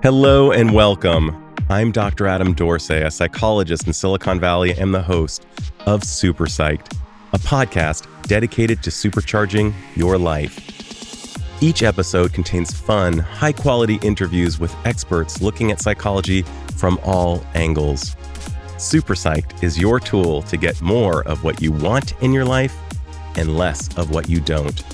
Hello and welcome. I'm Dr. Adam Dorsey, a psychologist in Silicon Valley and the host of Super Psyched, a podcast dedicated to supercharging your life. Each episode contains fun, high-quality interviews with experts looking at psychology from all angles. Super Psyched is your tool to get more of what you want in your life and less of what you don't.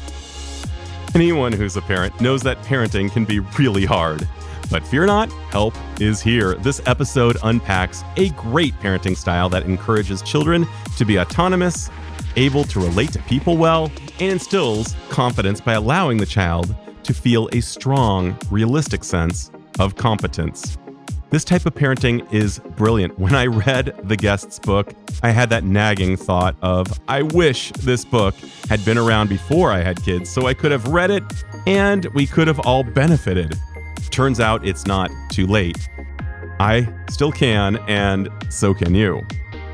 Anyone who's a parent knows that parenting can be really hard. But fear not, help is here. This episode unpacks a great parenting style that encourages children to be autonomous, able to relate to people well, and instills confidence by allowing the child to feel a strong, realistic sense of competence. This type of parenting is brilliant. When I read the guest's book, I had that nagging thought of, I wish this book had been around before I had kids so I could have read it and we could have all benefited. Turns out it's not too late. I still can, and so can you.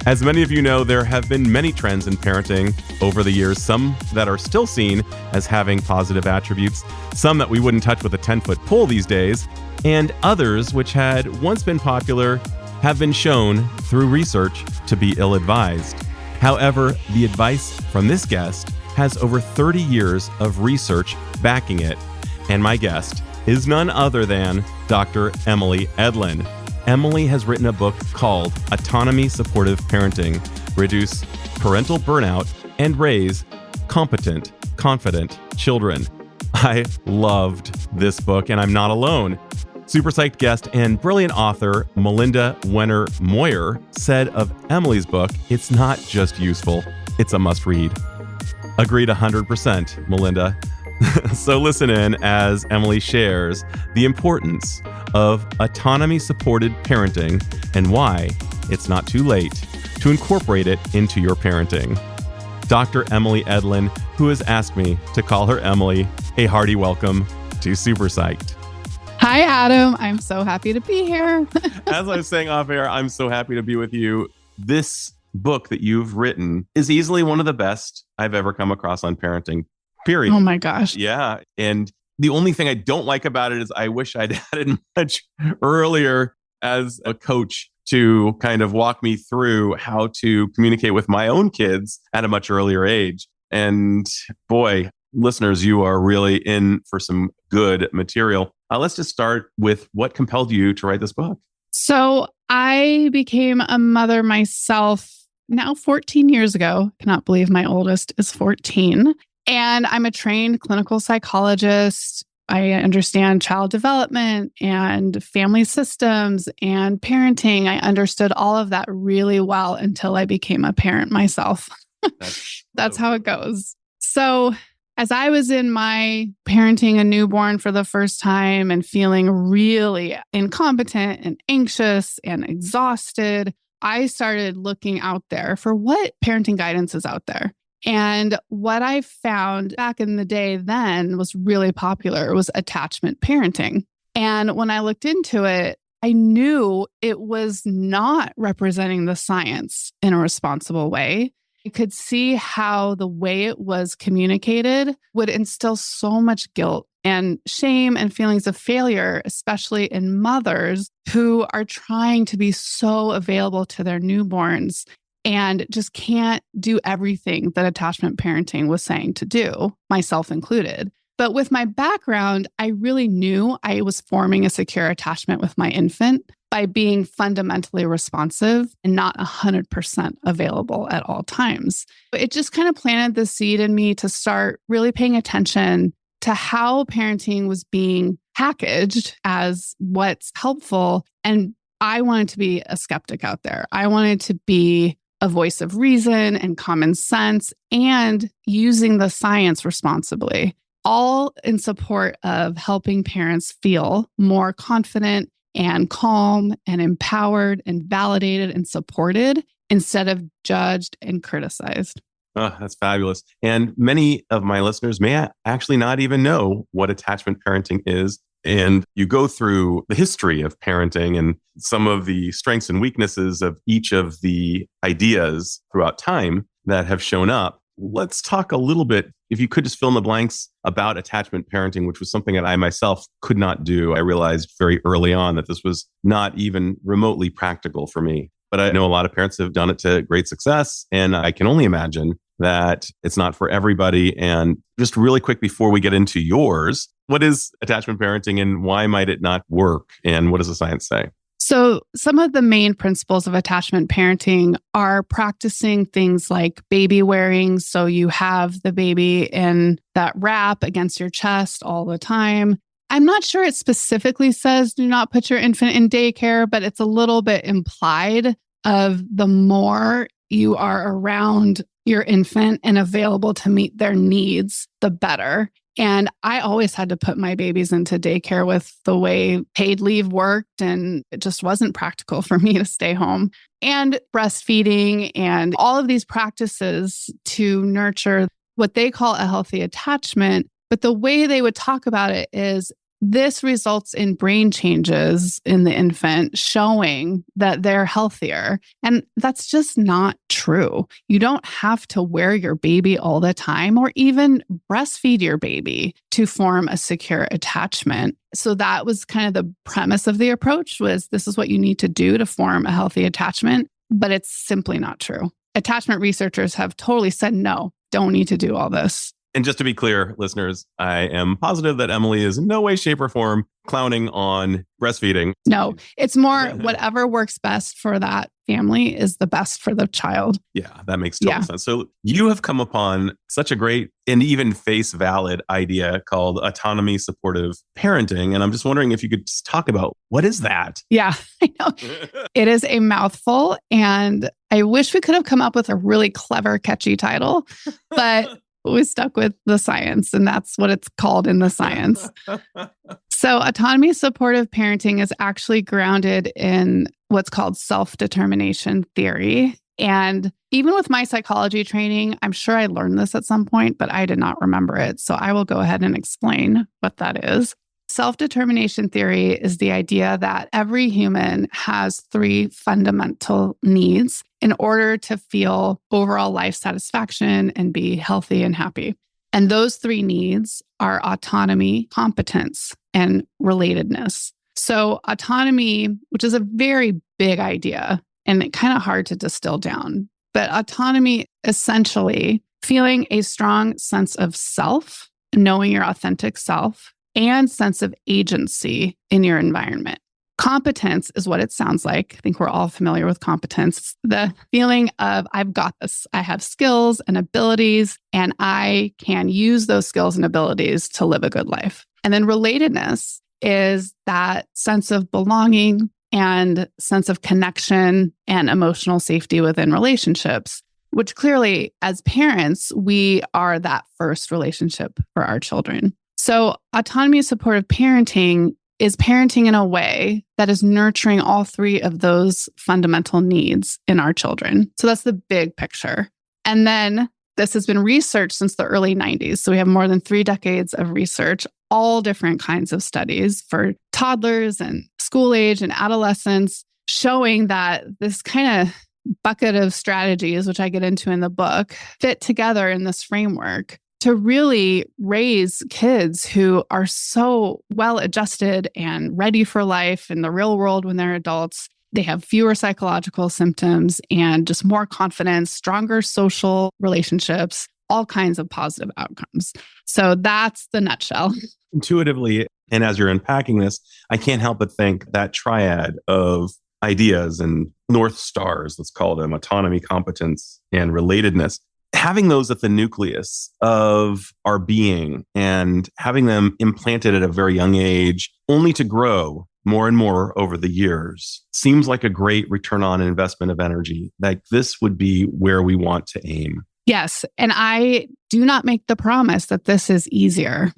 As many of you know, there have been many trends in parenting over the years, some that are still seen as having positive attributes, some that we wouldn't touch with a 10-foot pole these days, and others which had once been popular have been shown through research to be ill-advised. However, the advice from this guest has over 30 years of research backing it, and my guest is none other than Dr. Emily Edlynn. Emily has written a book called Autonomy-Supportive Parenting, Reduce Parental Burnout and Raise Competent, Confident Children. I loved this book, and I'm not alone. Super Psyched guest and brilliant author Melinda Wenner-Moyer said of Emily's book, it's not just useful, it's a must-read. Agreed 100%, Melinda. So listen in as Emily shares the importance of autonomy-supported parenting and why it's not too late to incorporate it into your parenting. Dr. Emily Edlynn, who has asked me to call her Emily, a hearty welcome to Super Psyched. Hi, Adam. I'm so happy to be here. As I was saying off air, I'm so happy to be with you. This book that you've written is easily one of the best I've ever come across on parenting. Period. Oh my gosh. Yeah. And the only thing I don't like about it is I wish I'd had it much earlier as a coach to kind of walk me through how to communicate with my own kids at a much earlier age. And boy, listeners, you are really in for some good material. Let's just start with what compelled you to write this book. So I became a mother myself now 14 years ago. Cannot believe my oldest is 14. And I'm a trained clinical psychologist. I understand child development and family systems and parenting. I understood all of that really well until I became a parent myself. That's how it goes. So as I was in my parenting a newborn for the first time and feeling really incompetent and anxious and exhausted, I started looking out there for what parenting guidance is out there. And what I found back in the day then was really popular was attachment parenting. And when I looked into it, I knew it was not representing the science in a responsible way. I could see how the way it was communicated would instill so much guilt and shame and feelings of failure, especially in mothers who are trying to be so available to their newborns and just can't do everything that attachment parenting was saying to do, myself included. But with my background, I really knew I was forming a secure attachment with my infant by being fundamentally responsive and not 100% available at all times. It just kind of planted the seed in me to start really paying attention to how parenting was being packaged as what's helpful. And I wanted to be a skeptic out there. I wanted to be a voice of reason and common sense and using the science responsibly, all in support of helping parents feel more confident and calm and empowered and validated and supported instead of judged and criticized. Oh, that's fabulous. And many of my listeners may actually not even know what attachment parenting is. And you go through the history of parenting and some of the strengths and weaknesses of each of the ideas throughout time that have shown up. let's talk a little bit, if you could just fill in the blanks about attachment parenting, which was something that I myself could not do. I realized very early on that this was not even remotely practical for me. But I know a lot of parents have done it to great success. And I can only imagine that it's not for everybody. And just really quick before we get into yours, what is attachment parenting and why might it not work? And what does the science say? So some of the main principles of attachment parenting are practicing things like baby wearing. So you have the baby in that wrap against your chest all the time. I'm not sure it specifically says do not put your infant in daycare, but it's a little bit implied of the more you are around your infant and available to meet their needs, the better. And I always had to put my babies into daycare with the way paid leave worked, and it just wasn't practical for me to stay home. And breastfeeding and all of these practices to nurture what they call a healthy attachment. But the way they would talk about it is this results in brain changes in the infant showing that they're healthier. And that's just not true. You don't have to wear your baby all the time or even breastfeed your baby to form a secure attachment. So that was kind of the premise of the approach was this is what you need to do to form a healthy attachment, but it's simply not true. Attachment researchers have totally said, no, don't need to do all this. And just to be clear, listeners, I am positive that Emily is in no way, shape, or form clowning on breastfeeding. No, it's more whatever works best for that family is the best for the child. Yeah, that makes total sense. So you have come upon such a great and even face valid idea called autonomy-supportive parenting. And I'm just wondering if you could just talk about what is that? Yeah, I know. It is a mouthful. And I wish we could have come up with a really clever, catchy title, but we stuck with the science, and that's what it's called in the science. So autonomy-supportive parenting is actually grounded in what's called self-determination theory. And even with my psychology training, I'm sure I learned this at some point, but I did not remember it. So I will go ahead and explain what that is. Self-determination theory is the idea that every human has 3 fundamental needs in order to feel overall life satisfaction and be healthy and happy. And those 3 needs are autonomy, competence, and relatedness. So autonomy, which is a very big idea and kind of hard to distill down, but autonomy essentially feeling a strong sense of self, knowing your authentic self, and sense of agency in your environment. Competence is what it sounds like. I think we're all familiar with competence. The feeling of I've got this. I have skills and abilities, and I can use those skills and abilities to live a good life. And then relatedness is that sense of belonging and sense of connection and emotional safety within relationships, which clearly as parents, we are that first relationship for our children. So autonomy-supportive parenting is parenting in a way that is nurturing all 3 of those fundamental needs in our children. So that's the big picture. And then this has been researched since the early 90s. So we have more than 3 decades of research, all different kinds of studies for toddlers and school age and adolescents, showing that this kind of bucket of strategies, which I get into in the book, fit together in this framework to really raise kids who are so well adjusted and ready for life in the real world when they're adults. They have fewer psychological symptoms and just more confidence, stronger social relationships, all kinds of positive outcomes. So that's the nutshell. Intuitively, and as you're unpacking this, I can't help but think that triad of ideas and North Stars, let's call them autonomy, competence, and relatedness, having those at the nucleus of our being and having them implanted at a very young age, only to grow more and more over the years, seems like a great return on investment of energy. Like this would be where we want to aim. Yes. And I do not make the promise that this is easier.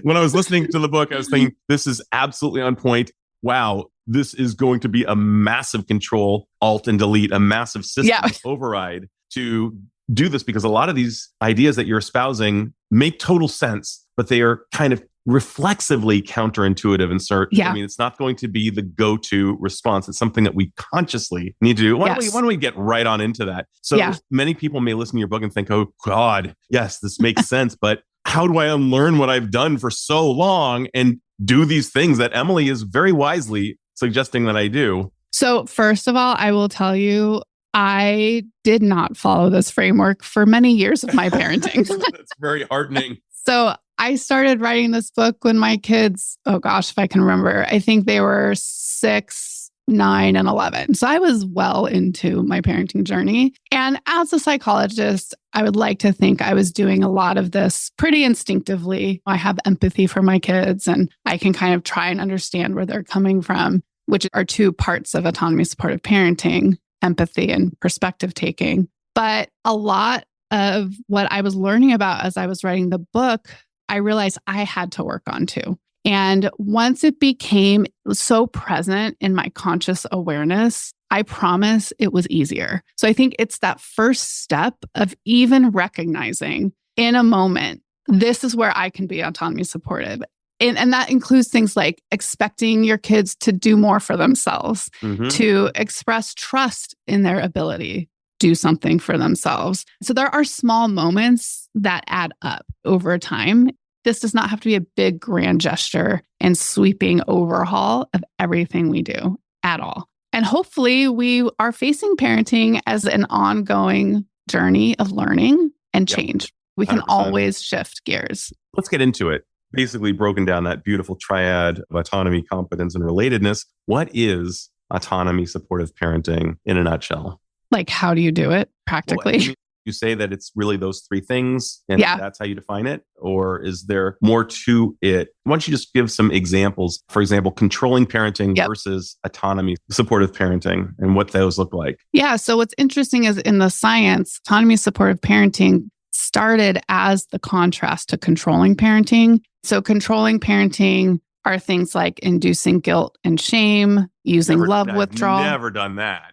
When I was listening to the book, I was thinking, this is absolutely on point. Wow, this is going to be a massive control, alt and delete, a massive system override to do this, because a lot of these ideas that you're espousing make total sense, but they are kind of reflexively counterintuitive and start. Yeah. I mean, it's not going to be the go-to response. It's something that we consciously need to do. Why don't we get right on into that? So many people may listen to your book and think, oh God, yes, this makes sense. But how do I unlearn what I've done for so long and do these things that Emily is very wisely suggesting that I do? So first of all, I will tell you, I did not follow this framework for many years of my parenting. That's very heartening. So I started writing this book when my kids, oh gosh, if I can remember, I think they were 6, 9, and 11. So I was well into my parenting journey. And as a psychologist, I would like to think I was doing a lot of this pretty instinctively. I have empathy for my kids and I can kind of try and understand where they're coming from, which are two parts of autonomy-supportive parenting, empathy and perspective taking. But a lot of what I was learning about as I was writing the book, I realized I had to work on too. And once it became so present in my conscious awareness, I promise it was easier. So I think it's that first step of even recognizing in a moment, this is where I can be autonomy supportive. And that includes things like expecting your kids to do more for themselves, to express trust in their ability do something for themselves. So there are small moments that add up over time. This does not have to be a big grand gesture and sweeping overhaul of everything we do at all. And hopefully we are facing parenting as an ongoing journey of learning and change. We can 100%. Always shift gears. Let's get into it. Basically broken down that beautiful triad of autonomy, competence, and relatedness. What is autonomy supportive parenting in a nutshell? Like, how do you do it practically? Well, you say that it's really those three things and that's how you define it? Or is there more to it? Why don't you just give some examples? For example, controlling parenting versus autonomy supportive parenting and what those look like. Yeah. So what's interesting is in the science, autonomy supportive parenting started as the contrast to controlling parenting. So controlling parenting are things like inducing guilt and shame, using love withdrawal. I've never done that.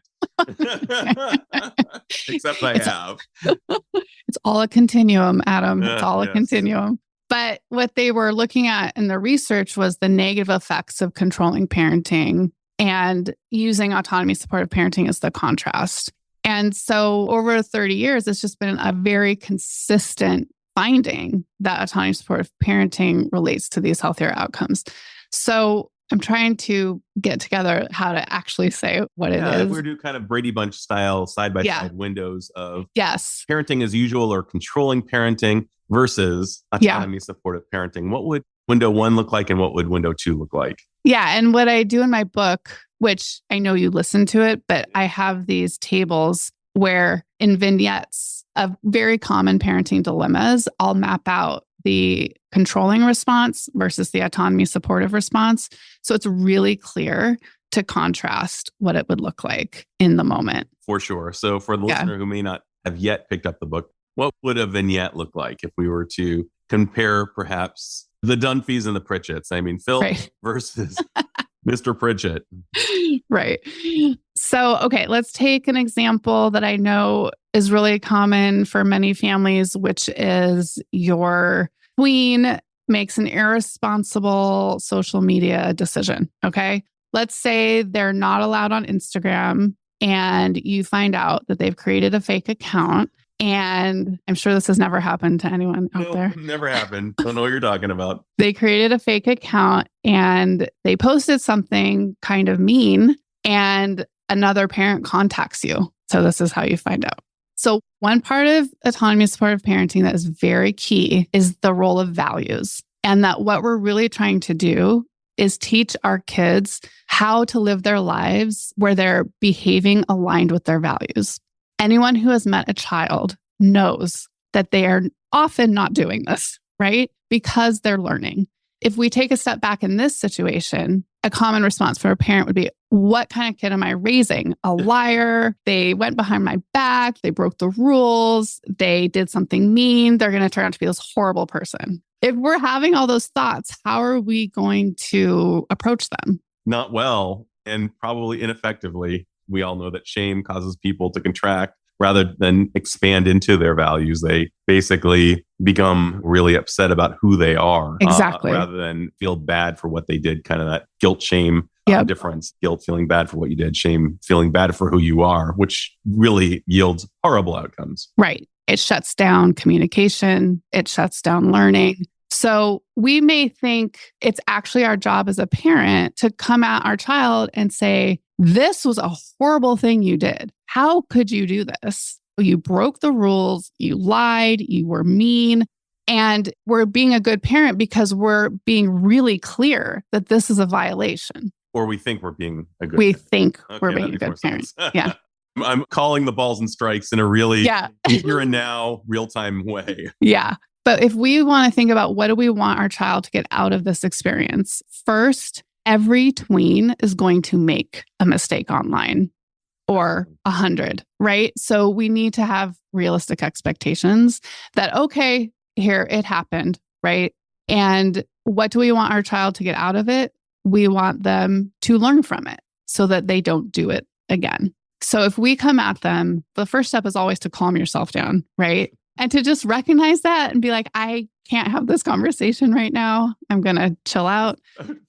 Except I have. It's all a continuum, Adam. It's all a continuum. But what they were looking at in the research was the negative effects of controlling parenting and using autonomy supportive parenting as the contrast. And so over 30 years, it's just been a very consistent finding that autonomy supportive parenting relates to these healthier outcomes. So I'm trying to get together how to actually say what it is. We're doing kind of Brady Bunch style side-by-side windows of parenting as usual or controlling parenting versus autonomy supportive parenting. What would window 1 look like and what would window 2 look like? Yeah. And what I do in my book, which I know you listen to it, but I have these tables where in vignettes of very common parenting dilemmas, I'll map out the controlling response versus the autonomy supportive response. So it's really clear to contrast what it would look like in the moment. For sure. So for the listener who may not have yet picked up the book, what would a vignette look like if we were to compare perhaps the Dunphys and the Pritchetts? I mean, Phil versus Mr. Pritchett. Right. So, okay, let's take an example that I know is really common for many families, which is your queen makes an irresponsible social media decision. Okay. Let's say they're not allowed on Instagram and you find out that they've created a fake account. And I'm sure this has never happened to anyone out there. Never happened. Don't know what you're talking about. They created a fake account and they posted something kind of mean and another parent contacts you. So this is how you find out. So one part of autonomy supportive parenting that is very key is the role of values. And that what we're really trying to do is teach our kids how to live their lives where they're behaving aligned with their values. Anyone who has met a child knows that they are often not doing this, right? Because they're learning. If we take a step back in this situation, a common response for a parent would be, what kind of kid am I raising? A liar. They went behind my back. They broke the rules. They did something mean. They're going to turn out to be this horrible person. If we're having all those thoughts, how are we going to approach them? Not well, and probably ineffectively. We all know that shame causes people to contract rather than expand into their values, they basically become really upset about who they are. Exactly. Rather than feel bad for what they did, kind of that guilt, shame difference. Guilt, feeling bad for what you did. Shame, feeling bad for who you are, which really yields horrible outcomes. Right. It shuts down communication. It shuts down learning. So we may think it's actually our job as a parent to come at our child and say, this was a horrible thing you did. How could you do this? You broke the rules. You lied. You were mean. And we're being a good parent because we're being really clear that this is a violation. Or we think we're being a good We parent. think we're being a good parent. Yeah. I'm calling the balls and strikes in a really here and now, real-time way. Yeah. But if we want to think about what do we want our child to get out of this experience, first, every tween is going to make a mistake online or 100, right? So we need to have realistic expectations that, okay, here it happened, right? And what do we want our child to get out of it? We want them to learn from it so that they don't do it again. So if we come at them, the first step is always to calm yourself down, right? And to just recognize that and be like, I can't have this conversation right now. I'm going to chill out.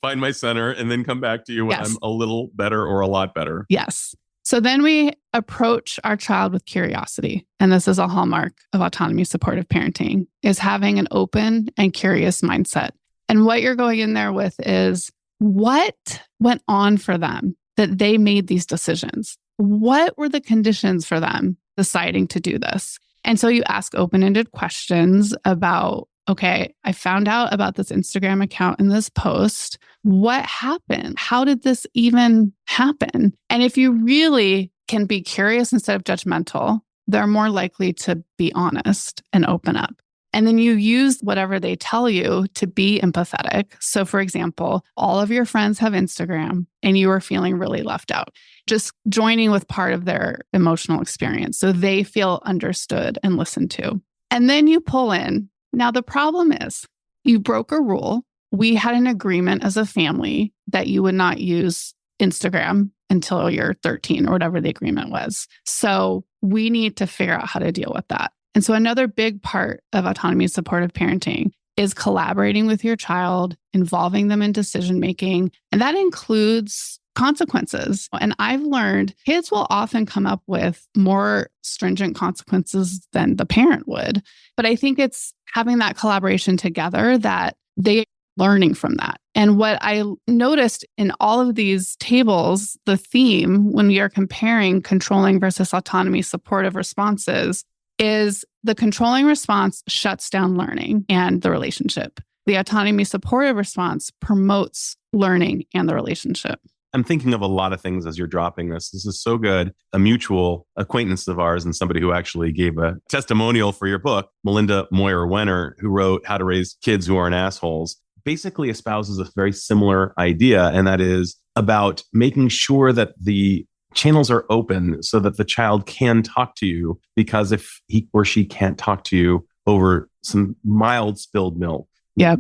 Find my center and then come back to you when I'm a little better or a lot better. Yes. So then we approach our child with curiosity. And this is a hallmark of autonomy-supportive parenting, is having an open and curious mindset. And what you're going in there with is what went on for them that they made these decisions? What were the conditions for them deciding to do this? And so you ask open-ended questions about, okay, I found out about this Instagram account and this post. What happened? How did this even happen? And if you really can be curious instead of judgmental, they're more likely to be honest and open up. And then you use whatever they tell you to be empathetic. So for example, all of your friends have Instagram and you are feeling really left out. Just joining with part of their emotional experience so they feel understood and listened to. And then you pull in. Now, the problem is you broke a rule. We had an agreement as a family that you would not use Instagram until you're 13 or whatever the agreement was. So we need to figure out how to deal with that. And so another big part of autonomy-supportive parenting is collaborating with your child, involving them in decision-making, and that includes consequences. And I've learned kids will often come up with more stringent consequences than the parent would. But I think it's having that collaboration together that they learning from that. And what I noticed in all of these tables, the theme when we are comparing controlling versus autonomy-supportive responses is the controlling response shuts down learning and the relationship. The autonomy-supportive response promotes learning and the relationship. I'm thinking of a lot of things as you're dropping this. This is so good. A mutual acquaintance of ours and somebody who actually gave a testimonial for your book, Melinda Moyer-Wenner, who wrote How to Raise Kids Who Aren't Assholes, basically espouses a very similar idea. And that is about making sure that the channels are open so that the child can talk to you, because if he or she can't talk to you over some mild spilled milk,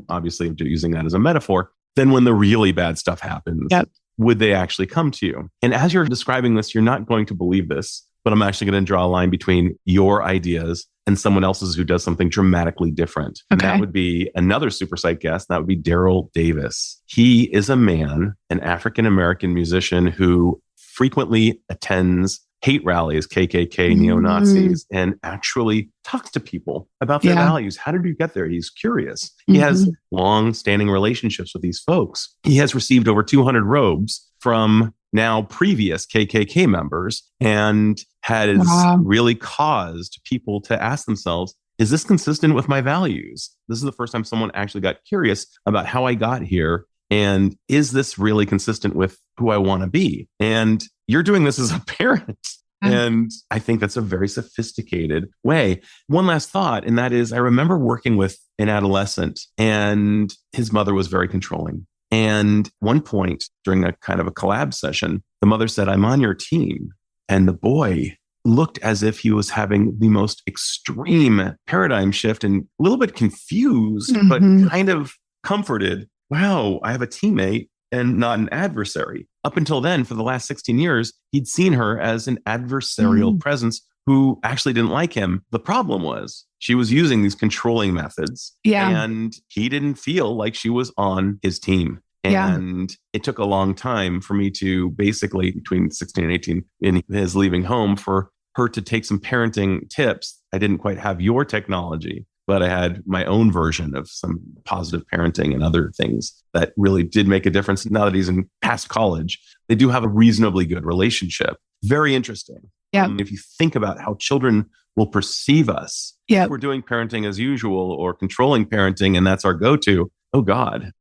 obviously using that as a metaphor, then when the really bad stuff happens, would they actually come to you? And as you're describing this, you're not going to believe this, but I'm actually going to draw a line between your ideas and someone else's who does something dramatically different. And that would be another Super Psych guest. That would be Daryl Davis. He is a man, an African-American musician who frequently attends hate rallies, KKK, neo-Nazis, and actually talks to people about their values. How did you get there? He's curious. He has long-standing relationships with these folks. He has received over 200 robes from now previous KKK members and has really caused people to ask themselves, is this consistent with my values? This is the first time someone actually got curious about how I got here. And is this really consistent with who I want to be? And you're doing this as a parent. And I think that's a very sophisticated way. One last thought, and that is I remember working with an adolescent and his mother was very controlling. And one point during a kind of a collab session, the mother said, I'm on your team. And the boy looked as if he was having the most extreme paradigm shift and a little bit confused, but kind of comforted. Wow, I have a teammate and not an adversary. Up until then, for the last 16 years, he'd seen her as an adversarial presence who actually didn't like him. The problem was she was using these controlling methods, and he didn't feel like she was on his team. And it took a long time for me to basically, between 16 and 18, in his leaving home, for her to take some parenting tips. I didn't quite have your technology, but I had my own version of some positive parenting and other things that really did make a difference. Now that he's in past college, they do have a reasonably good relationship. Very interesting. If you think about how children will perceive us, if we're doing parenting as usual or controlling parenting, and that's our go-to, oh God,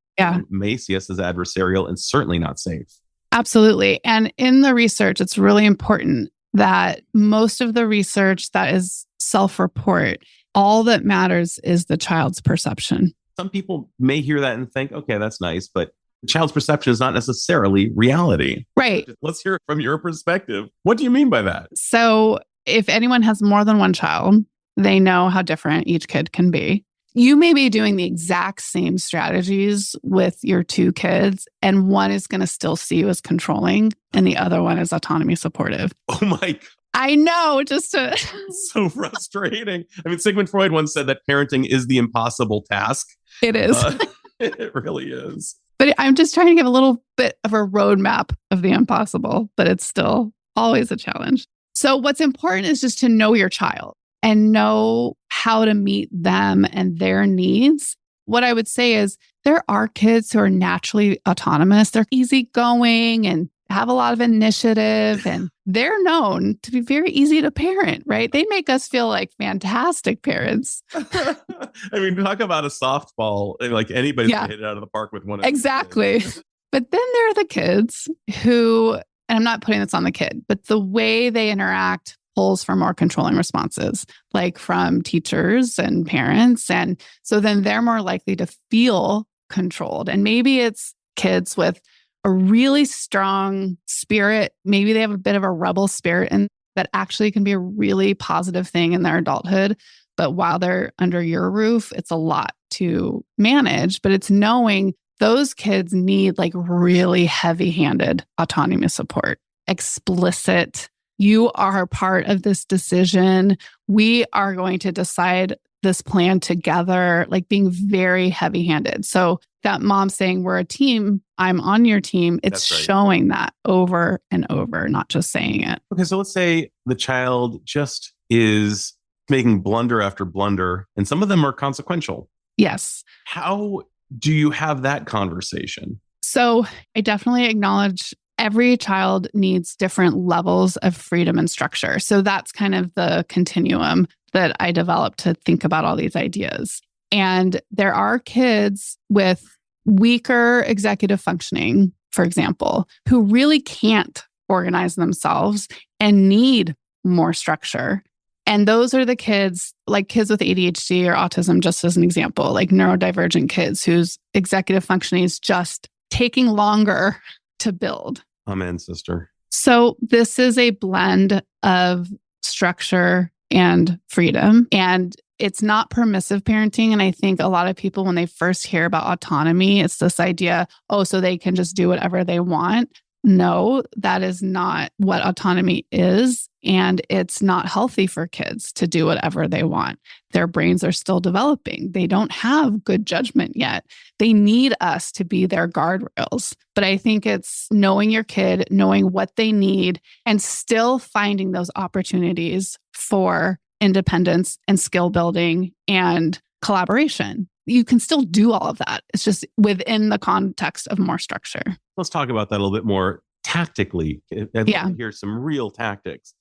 may see us as adversarial and certainly not safe. Absolutely. And in the research, it's really important that most of the research that is self-report, all that matters is the child's perception. Some people may hear that and think, okay, that's nice, but the child's perception is not necessarily reality. Right. Let's hear it from your perspective. What do you mean by that? So if anyone has more than one child, they know how different each kid can be. You may be doing the exact same strategies with your two kids, and one is going to still see you as controlling, and the other one is autonomy supportive. Oh my God. I know, so frustrating. I mean, Sigmund Freud once said that parenting is the impossible task. It is. It really is. But I'm just trying to give a little bit of a roadmap of the impossible, but it's still always a challenge. So what's important is just to know your child and know how to meet them and their needs. What I would say is there are kids who are naturally autonomous. They're easygoing and have a lot of initiative, and they're known to be very easy to parent, right? They make us feel like fantastic parents. I mean, talk about a softball. Like anybody's going to hit it out of the park with one. Exactly. But then there are the kids who, and I'm not putting this on the kid, but the way they interact pulls for more controlling responses, like from teachers and parents. And so then they're more likely to feel controlled. And maybe it's kids with a really strong spirit. Maybe they have a bit of a rebel spirit, and that actually can be a really positive thing in their adulthood. But while they're under your roof, it's a lot to manage. But it's knowing those kids need like really heavy-handed autonomy support, explicit. You are part of this decision. We are going to decide this plan together, like being very heavy-handed. So that mom saying, we're a team, I'm on your team, it's showing that over and over, not just saying it. Okay, so let's say the child just is making blunder after blunder, and some of them are consequential. Yes. How do you have that conversation? So I definitely acknowledge every child needs different levels of freedom and structure. So that's kind of the continuum that I developed to think about all these ideas. And there are kids with weaker executive functioning, for example, who really can't organize themselves and need more structure. And those are the kids, like kids with ADHD or autism, just as an example, like neurodivergent kids whose executive functioning is just taking longer to build. Amen, sister. So this is a blend of structure and freedom. And it's not permissive parenting. And I think a lot of people, when they first hear about autonomy, it's this idea, oh, so they can just do whatever they want. No, that is not what autonomy is. And it's not healthy for kids to do whatever they want. Their brains are still developing. They don't have good judgment yet. They need us to be their guardrails. But I think it's knowing your kid, knowing what they need, and still finding those opportunities for independence and skill building and collaboration. You can still do all of that. It's just within the context of more structure. Let's talk about that a little bit more tactically. I'd like to hear some real tactics.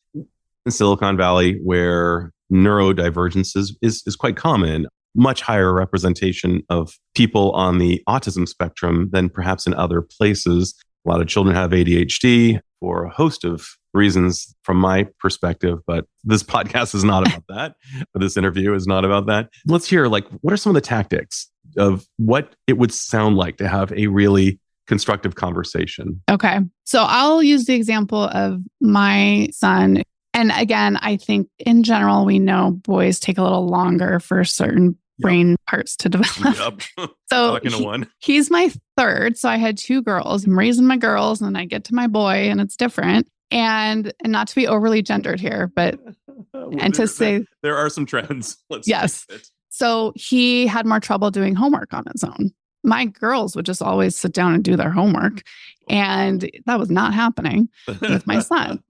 In Silicon Valley, where neurodivergence is quite common, much higher representation of people on the autism spectrum than perhaps in other places. A lot of children have ADHD for a host of reasons from my perspective, but this podcast is not about that. This interview is not about that. Let's hear, like, what are some of the tactics of what it would sound like to have a really constructive conversation? Okay. So I'll use the example of my son. And again, I think in general, we know boys take a little longer for certain brain parts to develop. So he's my third. So I had two girls. I'm raising my girls and then I get to my boy and it's different. And not to be overly gendered here, but And to say there are some trends. Let's yes. face it. So he had more trouble doing homework on his own. My girls would just always sit down and do their homework. And that was not happening with my son.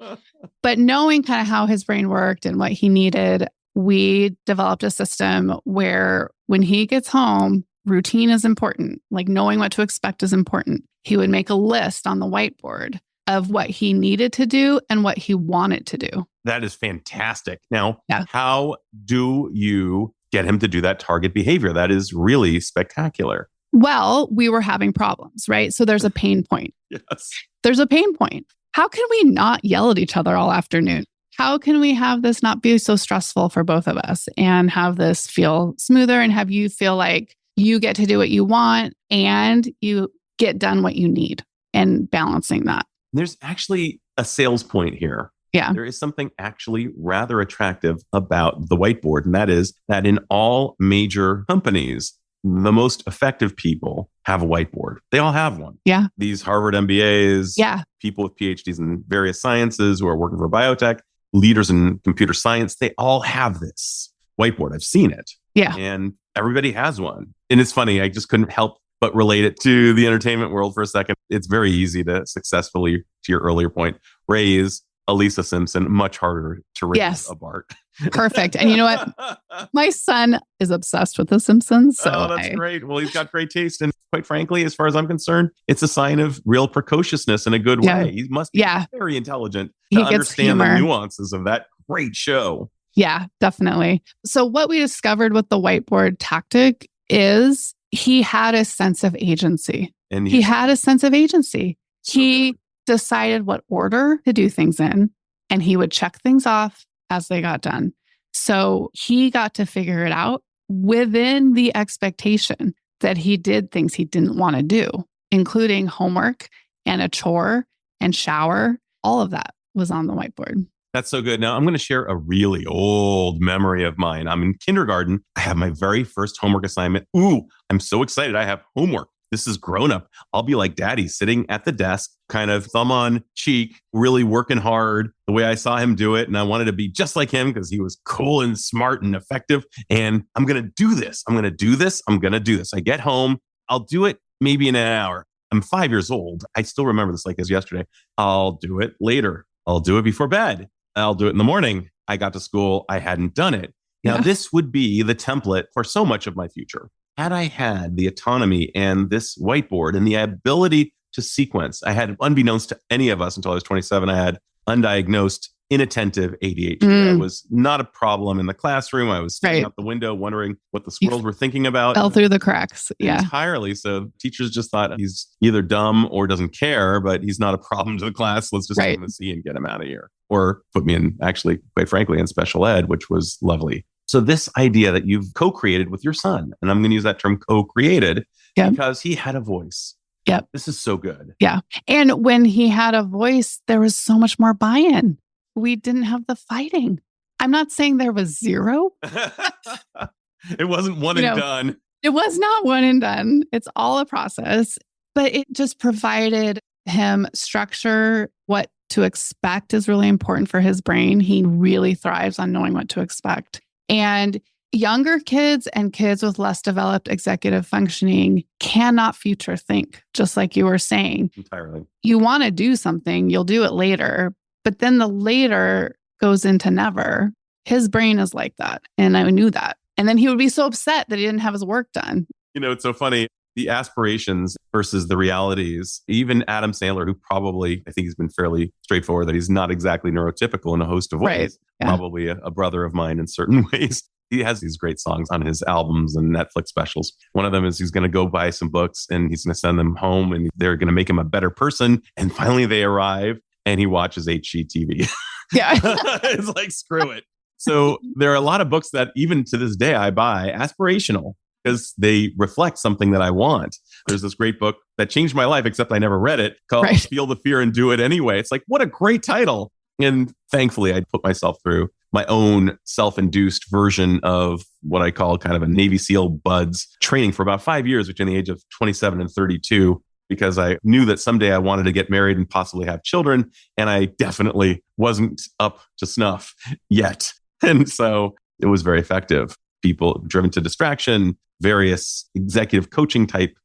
But knowing kind of how his brain worked and what he needed, we developed a system where when he gets home, routine is important. Like knowing what to expect is important. He would make a list on the whiteboard of what he needed to do and what he wanted to do. That is fantastic. Now, how do you get him to do that target behavior? That is really spectacular. Well, we were having problems, right? So there's a pain point. Yes. There's a pain point. How can we not yell at each other all afternoon? How can we have this not be so stressful for both of us and have this feel smoother and have you feel like you get to do what you want and you get done what you need and balancing that? There's actually a sales point here. Yeah. There is something actually rather attractive about the whiteboard, and that is that in all major companies, the most effective people have a whiteboard. They all have one. Yeah. These Harvard MBAs, people with PhDs in various sciences who are working for biotech, leaders in computer science, they all have this whiteboard. I've seen it. Yeah. And everybody has one. And it's funny, I just couldn't help but relate it to the entertainment world for a second. It's very easy to successfully, to your earlier point, raise a Lisa Simpson, much harder to raise a Bart. Perfect. And you know what? My son is obsessed with The Simpsons. So that's great. Well, he's got great taste. And quite frankly, as far as I'm concerned, it's a sign of real precociousness in a good way. He must be very intelligent to understand the nuances of that great show. Yeah, definitely. So what we discovered with the whiteboard tactic is he had a sense of agency. And he had a sense of agency. He decided what order to do things in, and he would check things off as they got done. So he got to figure it out within the expectation that he did things he didn't want to do, including homework and a chore and shower. All of that was on the whiteboard. That's so good. Now, I'm going to share a really old memory of mine. I'm in kindergarten. I have my very first homework assignment. Ooh, I'm so excited. I have homework. This is grown up. I'll be like daddy sitting at the desk, kind of thumb on cheek, really working hard the way I saw him do it. And I wanted to be just like him because he was cool and smart and effective. And I'm going to do this. I'm going to do this. I'm going to do this. I get home. I'll do it maybe in an hour. I'm 5 years old. I still remember this like as yesterday. I'll do it later. I'll do it before bed. I'll do it in the morning. I got to school. I hadn't done it. Now, this would be the template for so much of my future. Had I had the autonomy and this whiteboard and the ability to sequence, I had, unbeknownst to any of us until I was 27, I had undiagnosed inattentive ADHD. I was not a problem in the classroom. I was staring out the window wondering what the squirrels were thinking about. Fell through the cracks. Entirely. So teachers just thought he's either dumb or doesn't care, but he's not a problem to the class. Let's just give him a C and get him out of here. Or put me in, actually, quite frankly, in special ed, which was lovely. So this idea that you've co-created with your son, and I'm going to use that term co-created because he had a voice. Yep. This is so good. Yeah. And when he had a voice, there was so much more buy-in. We didn't have the fighting. I'm not saying there was zero. It wasn't one and done. It was not one and done. It's all a process, but it just provided him structure. What to expect is really important for his brain. He really thrives on knowing what to expect. And younger kids and kids with less developed executive functioning cannot future think, just like you were saying. Entirely. You want to do something, you'll do it later, but then the later goes into never. His brain is like that. And I knew that. And then he would be so upset that he didn't have his work done. You know, it's so funny. The aspirations versus the realities. Even Adam Sandler, who probably, I think he's been fairly straightforward that he's not exactly neurotypical in a host of ways, probably a brother of mine in certain ways. He has these great songs on his albums and Netflix specials. One of them is he's going to go buy some books and he's going to send them home and they're going to make him a better person. And finally they arrive and he watches HGTV. Yeah. It's like, screw it. So there are a lot of books that even to this day I buy aspirational, because they reflect something that I want. There's this great book that changed my life, except I never read it, called Feel the Fear and Do It Anyway. It's like, what a great title. And thankfully, I put myself through my own self-induced version of what I call kind of a Navy SEAL buds training for about 5 years between the age of 27 and 32. because I knew that someday I wanted to get married and possibly have children. And I definitely wasn't up to snuff yet. And so it was very effective. People driven to distraction, various executive coaching type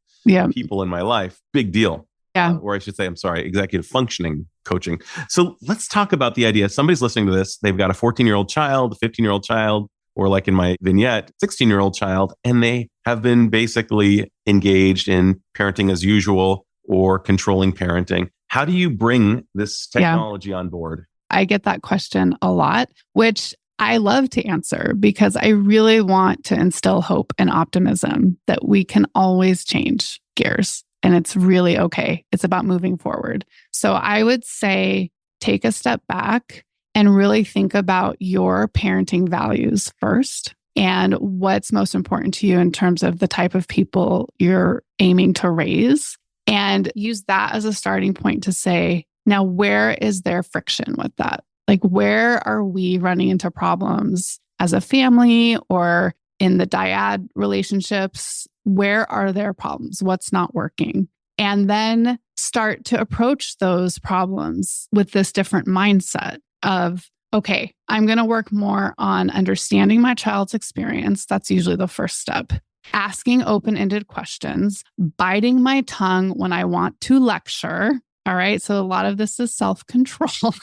people in my life, big deal. Or I should say, I'm sorry, executive functioning coaching. So let's talk about the idea. Somebody's listening to this. They've got a 14-year-old child, a 15-year-old child, or like in my vignette, 16-year-old child, and they have been basically engaged in parenting as usual or controlling parenting. How do you bring this technology on board? I get that question a lot, which I love to answer because I really want to instill hope and optimism that we can always change gears and it's really okay. It's about moving forward. So I would say take a step back and really think about your parenting values first and what's most important to you in terms of the type of people you're aiming to raise, and use that as a starting point to say, now, where is there friction with that? Like, where are we running into problems as a family or in the dyad relationships? Where are there problems? What's not working? And then start to approach those problems with this different mindset of, okay, I'm going to work more on understanding my child's experience. That's usually the first step. Asking open-ended questions, biting my tongue when I want to lecture. All right. So a lot of this is self-control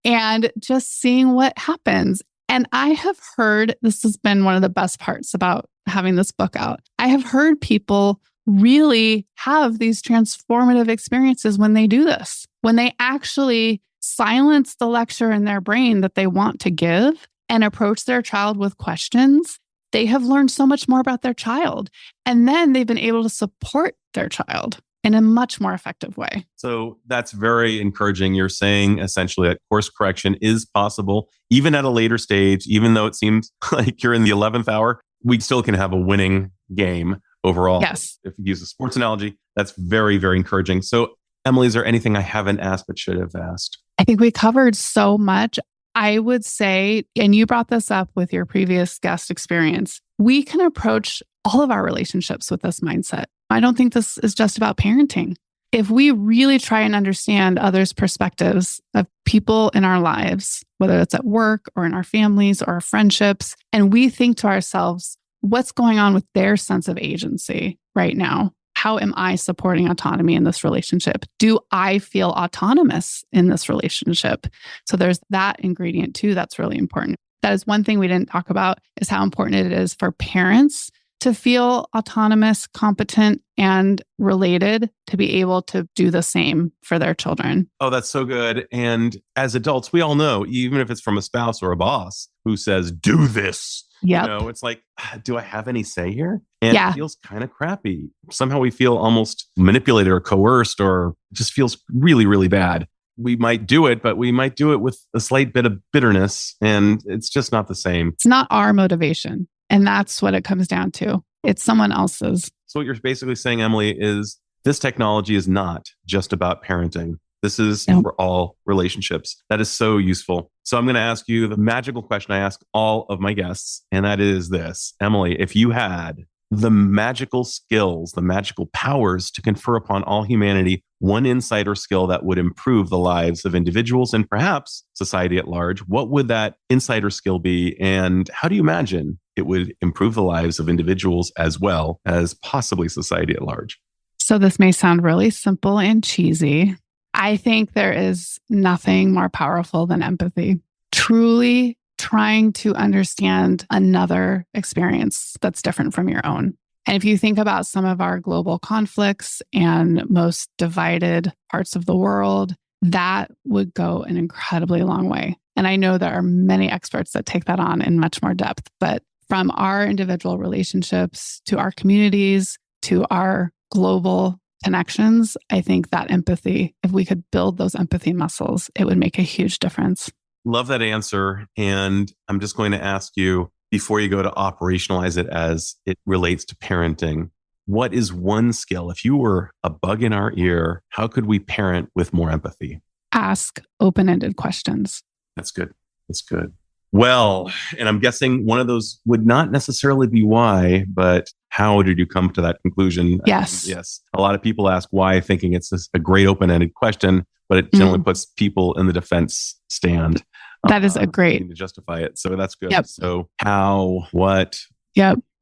and just seeing what happens. And I have heard, this has been one of the best parts about having this book out. I have heard people really have these transformative experiences when they do this, when they actually silence the lecture in their brain that they want to give and approach their child with questions. They have learned so much more about their child. And then they've been able to support their child in a much more effective way. So that's very encouraging. You're saying essentially that course correction is possible, even at a later stage, even though it seems like you're in the 11th hour, we still can have a winning game overall. Yes. If you use a sports analogy, that's very, very encouraging. So Emily, is there anything I haven't asked but should have asked? I think we covered so much. I would say, and you brought this up with your previous guest experience, we can approach all of our relationships with this mindset. I don't think this is just about parenting. If we really try and understand others' perspectives of people in our lives, whether it's at work or in our families or our friendships, and we think to ourselves, what's going on with their sense of agency right now? How am I supporting autonomy in this relationship? Do I feel autonomous in this relationship? So there's that ingredient too that's really important. That is one thing we didn't talk about, is how important it is for parents to feel autonomous, competent, and related to be able to do the same for their children. Oh, that's so good. And as adults, we all know, even if it's from a spouse or a boss who says, do this, Yep. you know, it's like, do I have any say here? And it feels kind of crappy. Somehow we feel almost manipulated or coerced, or just feels really, really bad. We might do it, but we might do it with a slight bit of bitterness, and it's just not the same. It's not our motivation. And that's what it comes down to. It's someone else's. So what you're basically saying, Emily, is this technology is not just about parenting. This is for all relationships. That is so useful. So I'm going to ask you the magical question I ask all of my guests, and that is this. Emily, if you had the magical skills, the magical powers to confer upon all humanity one insight or skill that would improve the lives of individuals and perhaps society at large, what would that insight or skill be? And how do you imagine it would improve the lives of individuals as well as possibly society at large? So this may sound really simple and cheesy. I think there is nothing more powerful than empathy. Truly trying to understand another experience that's different from your own. And if you think about some of our global conflicts and most divided parts of the world, that would go an incredibly long way. And I know there are many experts that take that on in much more depth, but from our individual relationships to our communities to our global connections, I think that empathy, if we could build those empathy muscles, it would make a huge difference. Love that answer. And I'm just going to ask you, before you go to operationalize it as it relates to parenting, what is one skill? If you were a bug in our ear, how could we parent with more empathy? Ask open-ended questions. That's good. That's good. Well, and I'm guessing one of those would not necessarily be why, but how did you come to that conclusion? Yes. Yes. A lot of people ask why, thinking it's a great open-ended question, but it generally puts people in the defense stand. That is a great to justify it. So that's good. Yep. So how, what,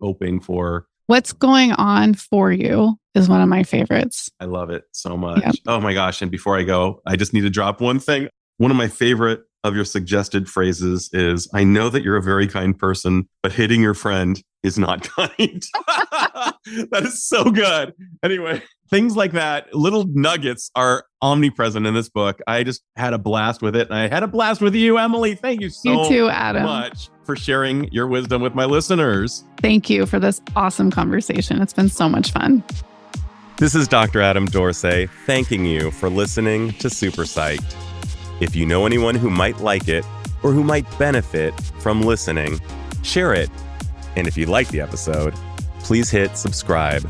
hoping for. What's going on for you is one of my favorites. I love it so much. Yep. Oh my gosh. And before I go, I just need to drop one thing. One of my favorite of your suggested phrases is, I know that you're a very kind person, but hitting your friend is not kind. That is so good. Anyway, things like that, little nuggets are omnipresent in this book. I just had a blast with it. And I had a blast with you, Emily. Thank you so much for sharing your wisdom with my listeners. Thank you for this awesome conversation. It's been so much fun. This is Dr. Adam Dorsey thanking you for listening to Super Psyched. If you know anyone who might like it or who might benefit from listening, share it. And if you like the episode, please hit subscribe.